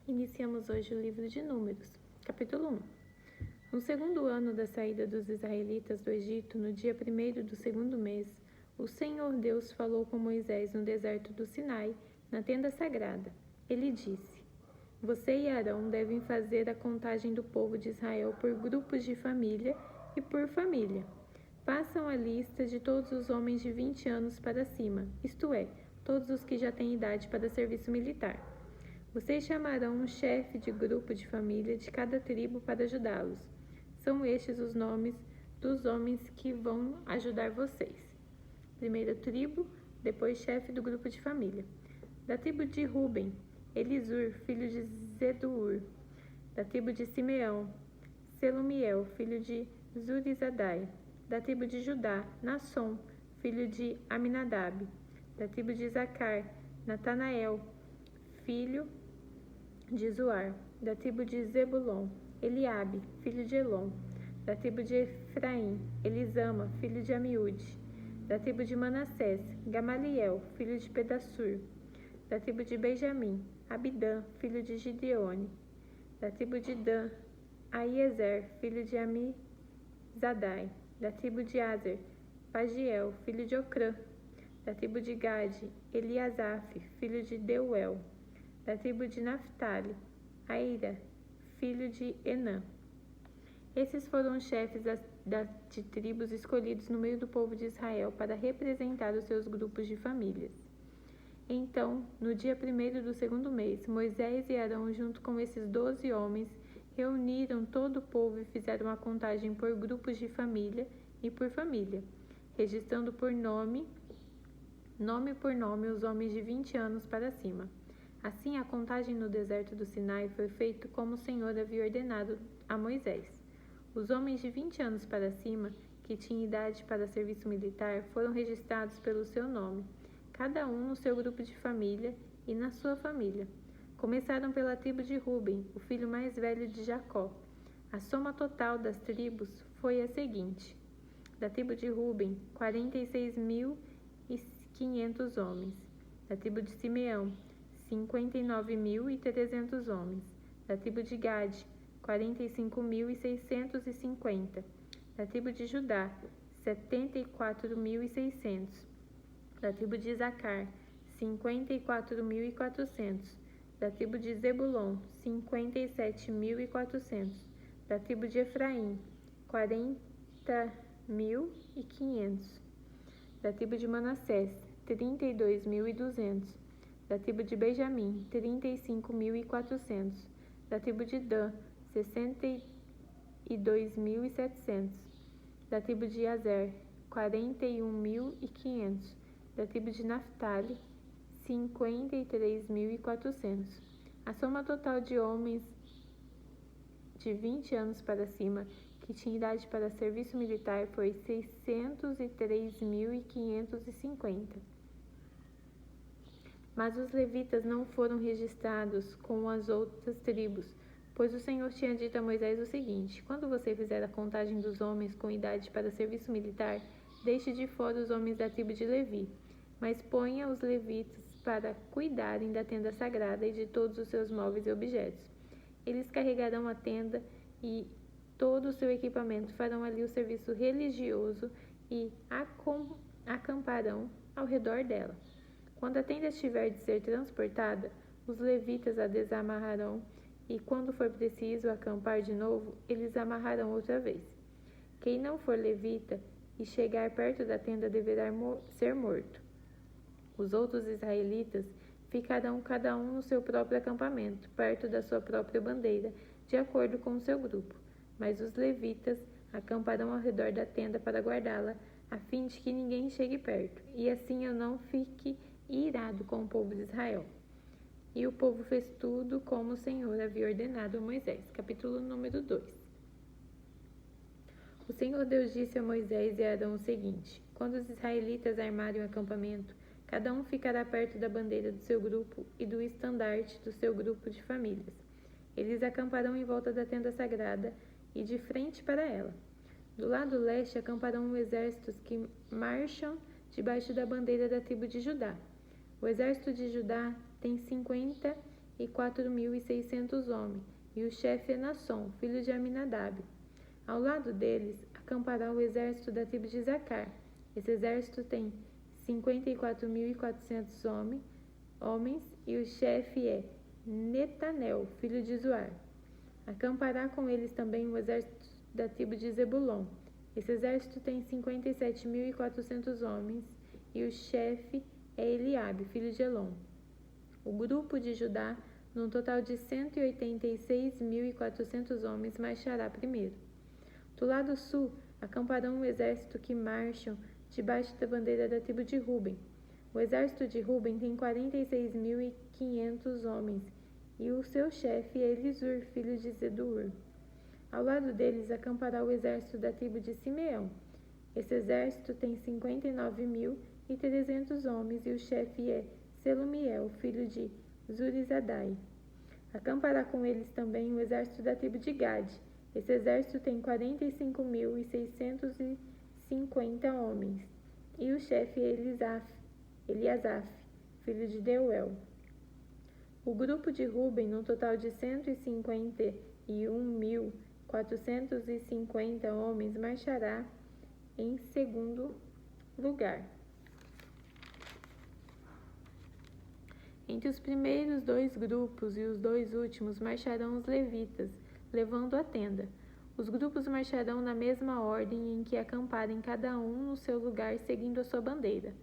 Iniciamos hoje o livro de Números, capítulo 1. No segundo ano da saída dos israelitas do Egito, no dia 1º do segundo mês, o Senhor Deus falou com Moisés no deserto do Sinai, na tenda sagrada. Ele disse: Você e Arão devem fazer a contagem do povo de Israel por grupos de família e por família. Façam a lista de todos os homens de 20 anos para cima, isto é, todos os que já têm idade para serviço militar. Vocês chamarão um chefe de grupo de família de cada tribo para ajudá-los. São estes os nomes dos homens que vão ajudar vocês. Primeira tribo, depois chefe do grupo de família. Da tribo de Ruben, Elisur, filho de Zedur. Da tribo de Simeão, Selumiel, filho de Zurizadai. Da tribo de Judá, Nasson, filho de Aminadab. Da tribo de Zacar, Natanael, filho de Zoar. Da tribo de Zebulon, Eliabe, filho de Elon. Da tribo de Efraim, Elisama, filho de Amiúde. Da tribo de Manassés, Gamaliel, filho de Pedassur. Da tribo de Benjamim, Abidã, filho de Gideone. Da tribo de Dan, Aiezer, filho de Amizadai. Da tribo de Azer, Pagiel, filho de Ocrã. Da tribo de Gade, Eliasaf, filho de Deuel. Da tribo de Naphtali, Aira, filho de Enã. Esses foram os chefes de tribos escolhidos no meio do povo de Israel para representar os seus grupos de famílias. Então, no dia 1º do segundo mês, Moisés e Arão, junto com esses 12 homens, reuniram todo o povo e fizeram a contagem por grupos de família e por família, registrando por nome por nome, os homens de 20 anos para cima. Assim, a contagem no deserto do Sinai foi feita como o Senhor havia ordenado a Moisés. Os homens de 20 anos para cima, que tinham idade para serviço militar, foram registrados pelo seu nome, cada um no seu grupo de família e na sua família. Começaram pela tribo de Ruben, o filho mais velho de Jacó. A soma total das tribos foi a seguinte: da tribo de Ruben, 46.500 homens. Da tribo de Simeão, 59.300 homens. Da tribo de Gade, 45.650. Da tribo de Judá, 74.600. Da tribo de Zacar, 54.400. Da tribo de Zebulon, 57.400. Da tribo de Efraim, 40.500. Da tribo de Manassés, 32.200. Da tribo de Benjamim, 35.400. Da tribo de Dan, 62.700. Da tribo de Azer, 41.500. Da tribo de Naphtali, 53.400. A soma total de homens de 20 anos para cima que tinha idade para serviço militar foi 603.550. Mas os levitas não foram registrados com as outras tribos, pois o Senhor tinha dito a Moisés o seguinte: quando você fizer a contagem dos homens com idade para serviço militar, deixe de fora os homens da tribo de Levi, mas ponha os levitas para cuidarem da tenda sagrada e de todos os seus móveis e objetos. Eles carregarão a tenda e todo o seu equipamento, farão ali o serviço religioso e acamparão ao redor dela. Quando a tenda estiver de ser transportada, os levitas a desamarrarão e, quando for preciso acampar de novo, eles amarrarão outra vez. Quem não for levita e chegar perto da tenda deverá ser morto. Os outros israelitas ficarão cada um no seu próprio acampamento, perto da sua própria bandeira, de acordo com o seu grupo. Mas os levitas acamparão ao redor da tenda para guardá-la, a fim de que ninguém chegue perto, e assim eu não fique irado com o povo de Israel. E o povo fez tudo como o Senhor havia ordenado a Moisés. Capítulo número 2. O Senhor Deus disse a Moisés e a Arão o seguinte: quando os israelitas armarem o acampamento, cada um ficará perto da bandeira do seu grupo e do estandarte do seu grupo de famílias. Eles acamparão em volta da tenda sagrada e de frente para ela. Do lado leste acamparão exércitos que marcham debaixo da bandeira da tribo de Judá. O exército de Judá tem 50 e 4.600 homens, e o chefe é Nasson, filho de Aminadab. Ao lado deles acampará o exército da tribo de Zacar. Esse exército tem 54.400 homens, e o chefe é Netanel, filho de Zuar. Acampará com eles também o exército da tribo de Zebulon. Esse exército tem 57.400 homens, e o chefe é Eliabe, filho de Elon. O grupo de Judá, num total de 186.400 homens, marchará primeiro. Do lado sul, acamparão o exército que marcham debaixo da bandeira da tribo de Ruben. O exército de Ruben tem 46.500 homens, e o seu chefe é Elisur, filho de Zedur. Ao lado deles acampará o exército da tribo de Simeão. Esse exército tem 59.300 homens, e o chefe é Selumiel, filho de Zurizadai. Acampará com eles também o exército da tribo de Gade. Esse exército tem 45.650 homens, e o chefe é Eliasaf, filho de Deuel. O grupo de Ruben, no total de 151.450 homens, marchará em segundo lugar. Entre os primeiros dois grupos e os dois últimos marcharão os levitas, levando a tenda. Os grupos marcharão na mesma ordem em que acamparem cada um no seu lugar, seguindo a sua bandeira.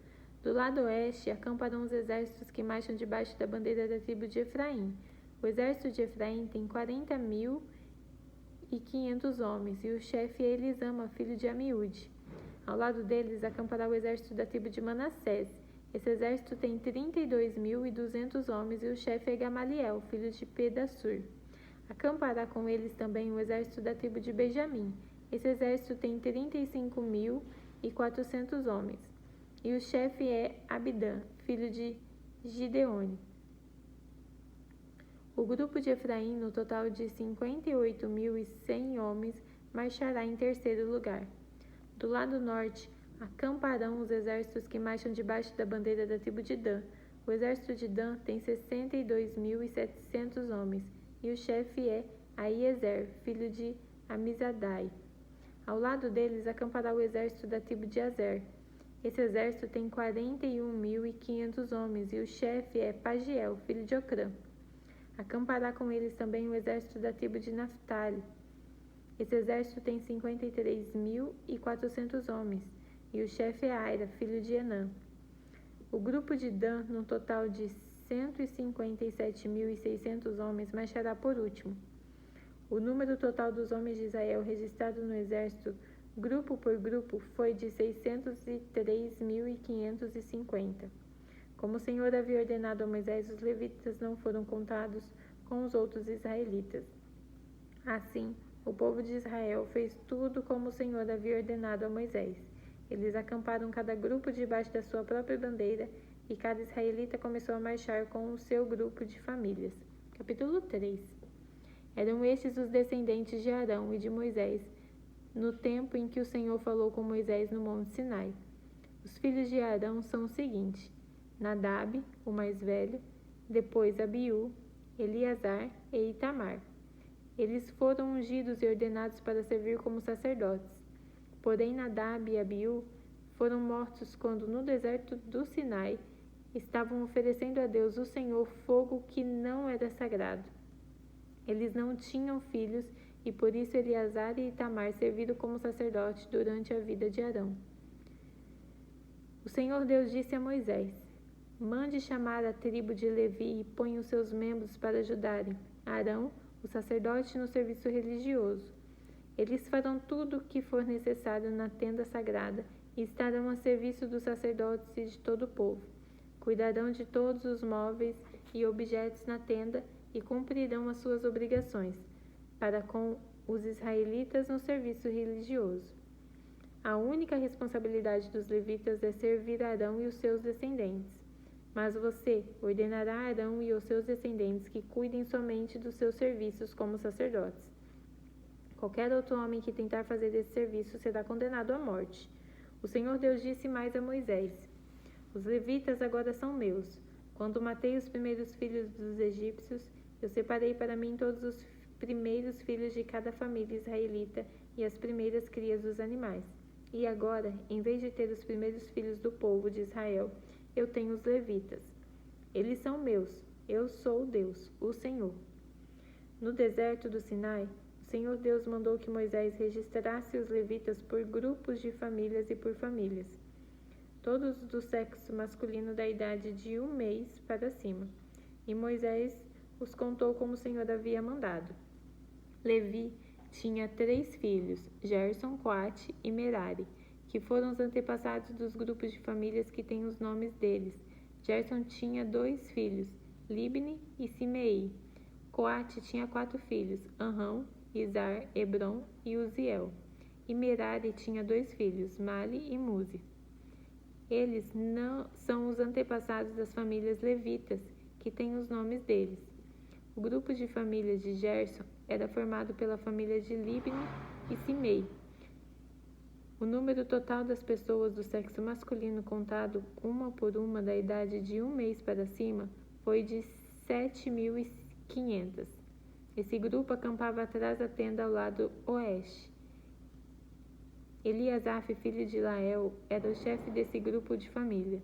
Do lado oeste acamparão os exércitos que marcham debaixo da bandeira da tribo de Efraim. O exército de Efraim tem 40.500 homens, e o chefe é Elisama, filho de Amiúde. Ao lado deles acampará o exército da tribo de Manassés. Esse exército tem 32.200 homens, e o chefe é Gamaliel, filho de Pedassur. Acampará com eles também o exército da tribo de Benjamim. Esse exército tem 35.400 homens, e o chefe é Abidã, filho de Gideone. O grupo de Efraim, no total de 58.100 homens, marchará em terceiro lugar. Do lado norte, acamparão os exércitos que marcham debaixo da bandeira da tribo de Dan. O exército de Dan tem 62.700 homens, e o chefe é Aiezer, filho de Amizadai. Ao lado deles acampará o exército da tribo de Azer. Esse exército tem 41.500 homens, e o chefe é Pagiel, filho de Ocrã. Acampará com eles também o exército da tribo de Naftali. Esse exército tem 53.400 homens, e o chefe é Aira, filho de Enã. O grupo de Dan, num total de 157.600 homens, marchará por último. O número total dos homens de Israel registrado no exército, grupo por grupo, foi de 603.550. Como o Senhor havia ordenado a Moisés, os levitas não foram contados com os outros israelitas. Assim, o povo de Israel fez tudo como o Senhor havia ordenado a Moisés. Eles acamparam cada grupo debaixo da sua própria bandeira, e cada israelita começou a marchar com o seu grupo de famílias. Capítulo 3. Eram estes os descendentes de Arão e de Moisés, no tempo em que o Senhor falou com Moisés no Monte Sinai. Os filhos de Arão são os seguintes: Nadab, o mais velho, depois Abiú, Eleazar e Itamar. Eles foram ungidos e ordenados para servir como sacerdotes. Porém, Nadab e Abiú foram mortos quando, no deserto do Sinai, estavam oferecendo a Deus, o Senhor, fogo que não era sagrado. Eles não tinham filhos, e por isso Eleazar e Itamar serviram como sacerdotes durante a vida de Arão. O Senhor Deus disse a Moisés: Mande chamar a tribo de Levi e ponha os seus membros para ajudarem Arão, o sacerdote, no serviço religioso. Eles farão tudo o que for necessário na tenda sagrada e estarão a serviço dos sacerdotes e de todo o povo. Cuidarão de todos os móveis e objetos na tenda e cumprirão as suas obrigações para com os israelitas no serviço religioso. A única responsabilidade dos levitas é servir Arão e os seus descendentes. Mas você ordenará a Arão e aos seus descendentes que cuidem somente dos seus serviços como sacerdotes. Qualquer outro homem que tentar fazer esse serviço será condenado à morte. O Senhor Deus disse mais a Moisés: Os levitas agora são meus. Quando matei os primeiros filhos dos egípcios, eu separei para mim todos os primeiros filhos de cada família israelita e as primeiras crias dos animais. E agora, em vez de ter os primeiros filhos do povo de Israel, eu tenho os levitas. Eles são meus. Eu sou Deus, o Senhor. No deserto do Sinai, o Senhor Deus mandou que Moisés registrasse os levitas por grupos de famílias e por famílias, todos do sexo masculino da idade de 1 mês para cima. E Moisés os contou como o Senhor havia mandado. Levi tinha 3 filhos, Gerson, Coate e Merari, que foram os antepassados dos grupos de famílias que têm os nomes deles. Gerson tinha 2 filhos, Libni e Simei. Coate tinha 4 filhos, Anrão, Izar, Hebron e Uziel. E Merari tinha 2 filhos, Mali e Muzi. Eles não são os antepassados das famílias levitas, que têm os nomes deles. O grupo de famílias de Gerson era formado pela família de Libni e Simei. O número total das pessoas do sexo masculino contado uma por uma da idade de 1 mês para cima foi de 7.500. Esse grupo acampava atrás da tenda ao lado oeste. Eliasaf, filho de Lael, era o chefe desse grupo de família.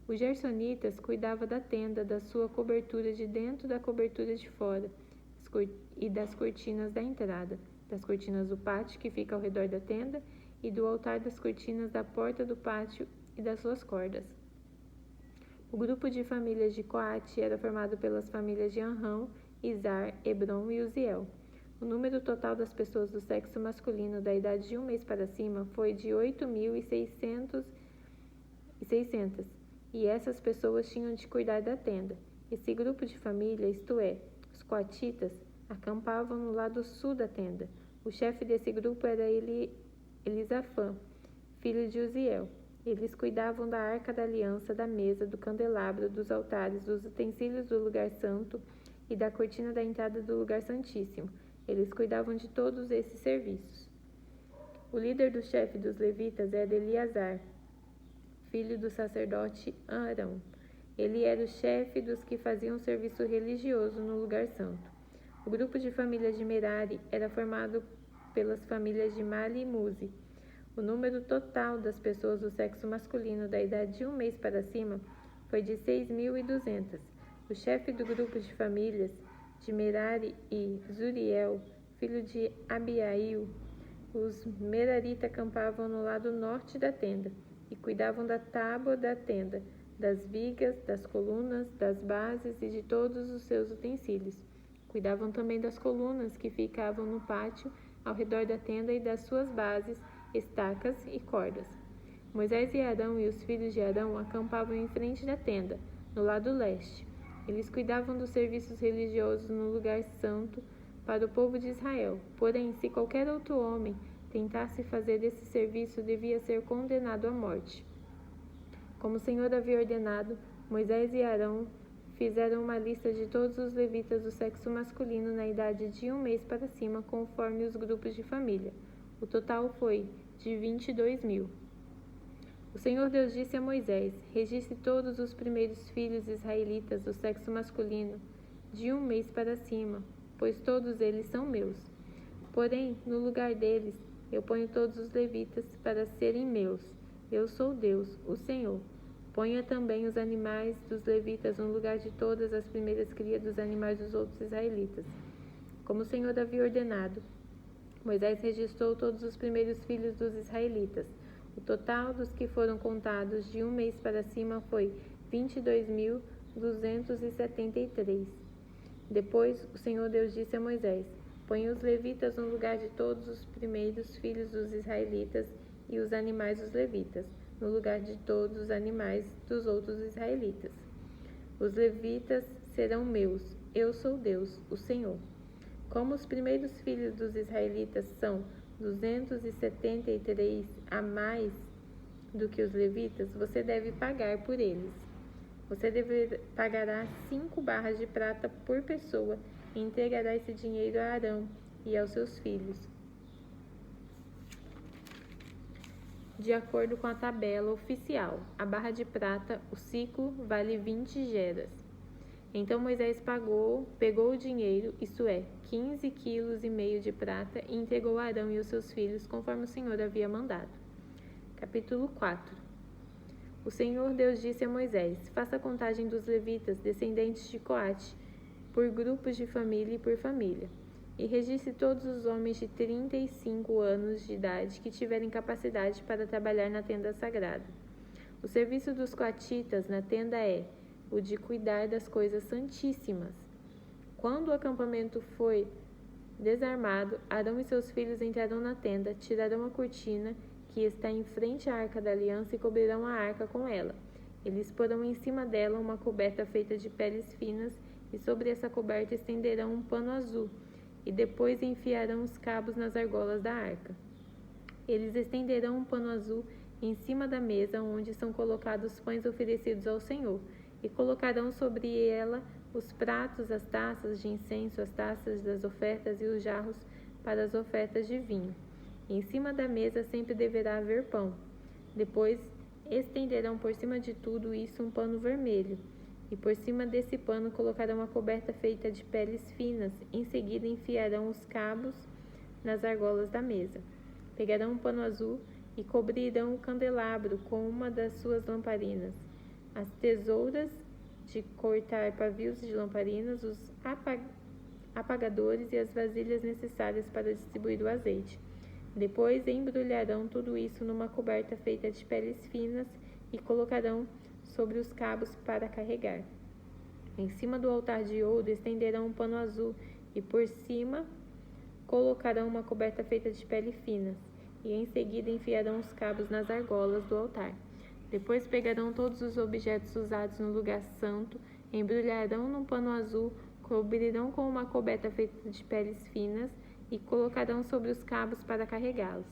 Os gersonitas cuidavam da tenda, da sua cobertura de dentro, da cobertura de fora, e das cortinas da entrada, das cortinas do pátio que fica ao redor da tenda, e do altar, das cortinas da porta do pátio e das suas cordas. O grupo de famílias de Coate era formado pelas famílias de Anrão, Izar, Hebron e Uziel. O número total das pessoas do sexo masculino da idade de 1 mês para cima foi de 8.600, e essas pessoas tinham de cuidar da tenda. Esse grupo de família, isto é, os coatitas, acampavam no lado sul da tenda. O chefe desse grupo era Elisafã, filho de Uziel. Eles cuidavam da arca da aliança, da mesa, do candelabro, dos altares, dos utensílios do lugar santo e da cortina da entrada do lugar santíssimo. Eles cuidavam de todos esses serviços. O líder do chefe dos levitas era Eleazar, filho do sacerdote Arão. Ele era o chefe dos que faziam serviço religioso no lugar santo. O grupo de famílias de Merari era formado pelas famílias de Mali e Muzi. O número total das pessoas do sexo masculino da idade de 1 mês para cima foi de 6.200. O chefe do grupo de famílias de Merari e Zuriel, filho de Abiail. Os Meraritas acampavam no lado norte da tenda e cuidavam da tábua da tenda, das vigas, das colunas, das bases e de todos os seus utensílios. Cuidavam também das colunas que ficavam no pátio ao redor da tenda e das suas bases, estacas e cordas. Moisés e Arão e os filhos de Arão acampavam em frente da tenda, no lado leste. Eles cuidavam dos serviços religiosos no lugar santo para o povo de Israel. Porém, se qualquer outro homem tentasse fazer esse serviço, devia ser condenado à morte. Como o Senhor havia ordenado, Moisés e Arão fizeram uma lista de todos os levitas do sexo masculino na idade de 1 mês para cima, conforme os grupos de família. O total foi de 22.000. O Senhor Deus disse a Moisés: registre todos os primeiros filhos israelitas do sexo masculino de 1 mês para cima, pois todos eles são meus. Porém, no lugar deles, eu ponho todos os levitas para serem meus. Eu sou Deus, o Senhor. Ponha também os animais dos levitas no lugar de todas as primeiras crias dos animais dos outros israelitas. Como o Senhor havia ordenado, Moisés registrou todos os primeiros filhos dos israelitas. O total dos que foram contados de 1 mês para cima foi 22.273. Depois, o Senhor Deus disse a Moisés: ponha os levitas no lugar de todos os primeiros filhos dos israelitas e os animais dos levitas, no lugar de todos os animais dos outros israelitas. Os levitas serão meus. Eu sou Deus, o Senhor. Como os primeiros filhos dos israelitas são 273 a mais do que os levitas, você deve pagar por eles. Você pagará 5 barras de prata por pessoa e entregará esse dinheiro a Arão e aos seus filhos. de acordo com a tabela oficial. A barra de prata, o ciclo, vale 20 geras. Então Moisés pegou o dinheiro, isto é, 15,5 quilos de prata, e entregou a Arão e os seus filhos, conforme o Senhor havia mandado. Capítulo 4. O Senhor Deus disse a Moisés: faça a contagem dos levitas, descendentes de Coate, por grupos de família e por família, e registre todos os homens de 35 anos de idade que tiverem capacidade para trabalhar na tenda sagrada. O serviço dos coatitas na tenda é o de cuidar das coisas santíssimas. Quando o acampamento foi desarmado, Arão e seus filhos entrarão na tenda, tirarão a cortina que está em frente à arca da aliança e cobrirão a arca com ela. Eles porão em cima dela uma coberta feita de peles finas e sobre essa coberta estenderão um pano azul e depois enfiarão os cabos nas argolas da arca. Eles estenderão um pano azul em cima da mesa onde são colocados os pães oferecidos ao Senhor e colocarão sobre ela os pratos, as taças de incenso, as taças das ofertas e os jarros para as ofertas de vinho. Em cima da mesa sempre deverá haver pão. Depois estenderão por cima de tudo isso um pano vermelho, e por cima desse pano colocarão uma coberta feita de peles finas. Em seguida enfiarão os cabos nas argolas da mesa. Pegarão um pano azul e cobrirão o candelabro com uma das suas lamparinas, as tesouras de cortar pavios de lamparinas, os apagadores e as vasilhas necessárias para distribuir o azeite. Depois embrulharão tudo isso numa coberta feita de peles finas e colocarão sobre os cabos para carregar. Em cima do altar de ouro estenderão um pano azul e por cima colocarão uma coberta feita de peles finas e em seguida enfiarão os cabos nas argolas do altar. Depois pegarão todos os objetos usados no lugar santo, embrulharão num pano azul, cobrirão com uma coberta feita de peles finas e colocarão sobre os cabos para carregá-los.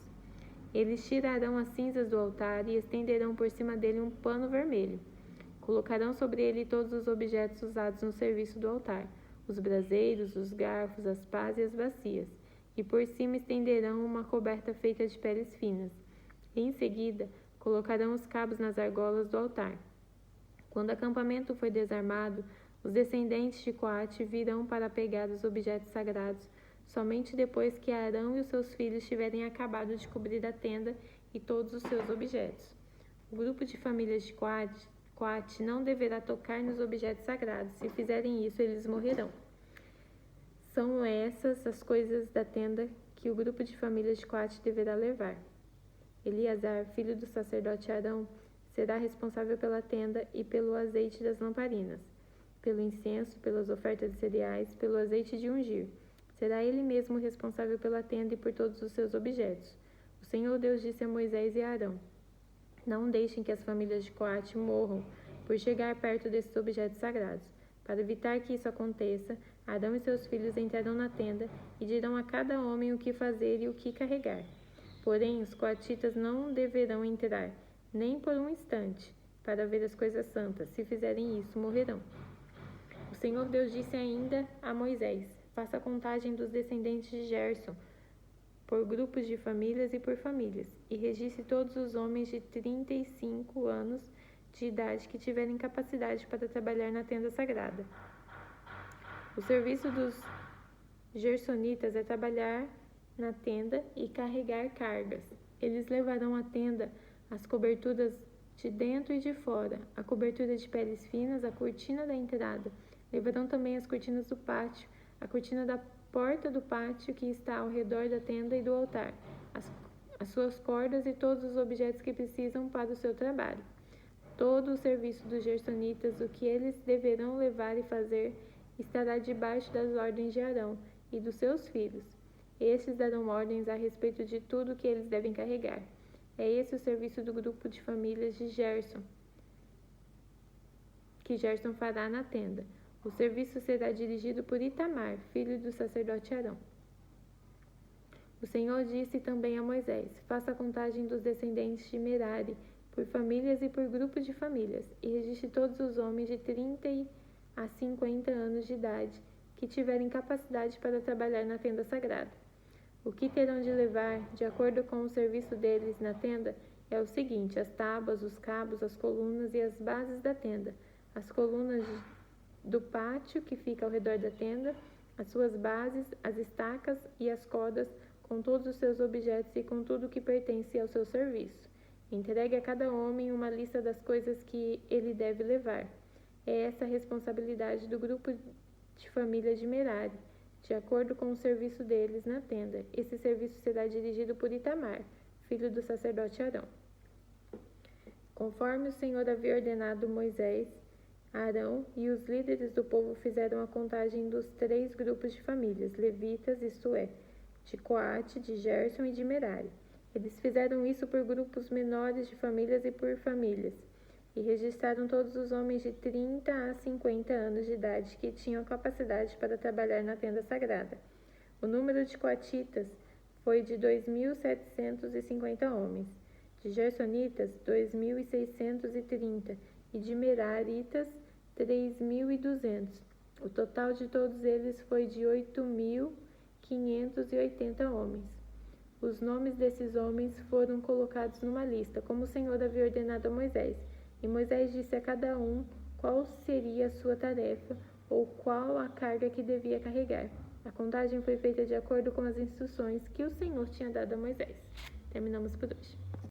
Eles tirarão as cinzas do altar e estenderão por cima dele um pano vermelho. Colocarão sobre ele todos os objetos usados no serviço do altar, os braseiros, os garfos, as pás e as bacias, e por cima estenderão uma coberta feita de peles finas. E em seguida, colocarão os cabos nas argolas do altar. Quando o acampamento foi desarmado, os descendentes de Coate virão para pegar os objetos sagrados, somente depois que Arão e os seus filhos tiverem acabado de cobrir a tenda e todos os seus objetos. O grupo de famílias de Coate não deverá tocar nos objetos sagrados. Se fizerem isso, eles morrerão. São essas as coisas da tenda que o grupo de famílias de Coate deverá levar. Eleazar, filho do sacerdote Arão, será responsável pela tenda e pelo azeite das lamparinas, pelo incenso, pelas ofertas de cereais, pelo azeite de ungir. Será ele mesmo responsável pela tenda e por todos os seus objetos. O Senhor Deus disse a Moisés e a Arão: não deixem que as famílias de Coate morram por chegar perto desses objetos sagrados. Para evitar que isso aconteça, Arão e seus filhos entrarão na tenda e dirão a cada homem o que fazer e o que carregar. Porém, os coatitas não deverão entrar, nem por um instante, para ver as coisas santas. Se fizerem isso, morrerão. O Senhor Deus disse ainda a Moisés: faça a contagem dos descendentes de Gerson, por grupos de famílias e por famílias, e registre todos os homens de 35 anos de idade que tiverem capacidade para trabalhar na tenda sagrada. O serviço dos gersonitas é trabalhar na tenda e carregar cargas. Eles levarão à tenda as coberturas de dentro e de fora, a cobertura de peles finas, a cortina da entrada. Levarão também as cortinas do pátio, a cortina da porta do pátio que está ao redor da tenda e do altar, as suas cordas e todos os objetos que precisam para o seu trabalho. Todo o serviço dos gersonitas, o que eles deverão levar e fazer, estará debaixo das ordens de Arão e dos seus filhos. Estes darão ordens a respeito de tudo o que eles devem carregar. É esse o serviço do grupo de famílias de Gerson, que Gerson fará na tenda. O serviço será dirigido por Itamar, filho do sacerdote Arão. O Senhor disse também a Moisés: faça a contagem dos descendentes de Merari, por famílias e por grupos de famílias, e registre todos os homens de 30 a 50 anos de idade que tiverem capacidade para trabalhar na tenda sagrada. O que terão de levar, de acordo com o serviço deles na tenda, é o seguinte: as tábuas, os cabos, as colunas e as bases da tenda, as colunas do pátio que fica ao redor da tenda, as suas bases, as estacas e as cordas, com todos os seus objetos e com tudo que pertence ao seu serviço. Entregue a cada homem uma lista das coisas que ele deve levar. É essa a responsabilidade do grupo de família de Merari, de acordo com o serviço deles na tenda. Esse serviço será dirigido por Itamar, filho do sacerdote Arão. Conforme o Senhor havia ordenado Moisés, Arão e os líderes do povo fizeram a contagem dos 3 grupos de famílias, levitas, isto é, de Coate, de Gerson e de Merari. Eles fizeram isso por grupos menores de famílias e por famílias, e registraram todos os homens de 30 a 50 anos de idade que tinham capacidade para trabalhar na tenda sagrada. O número de coatitas foi de 2.750 homens, de gersonitas 2.630 e de meraritas 3.200. O total de todos eles foi de 8.580 homens. Os nomes desses homens foram colocados numa lista, como o Senhor havia ordenado a Moisés. E Moisés disse a cada um qual seria a sua tarefa ou qual a carga que devia carregar. A contagem foi feita de acordo com as instruções que o Senhor tinha dado a Moisés. Terminamos por hoje.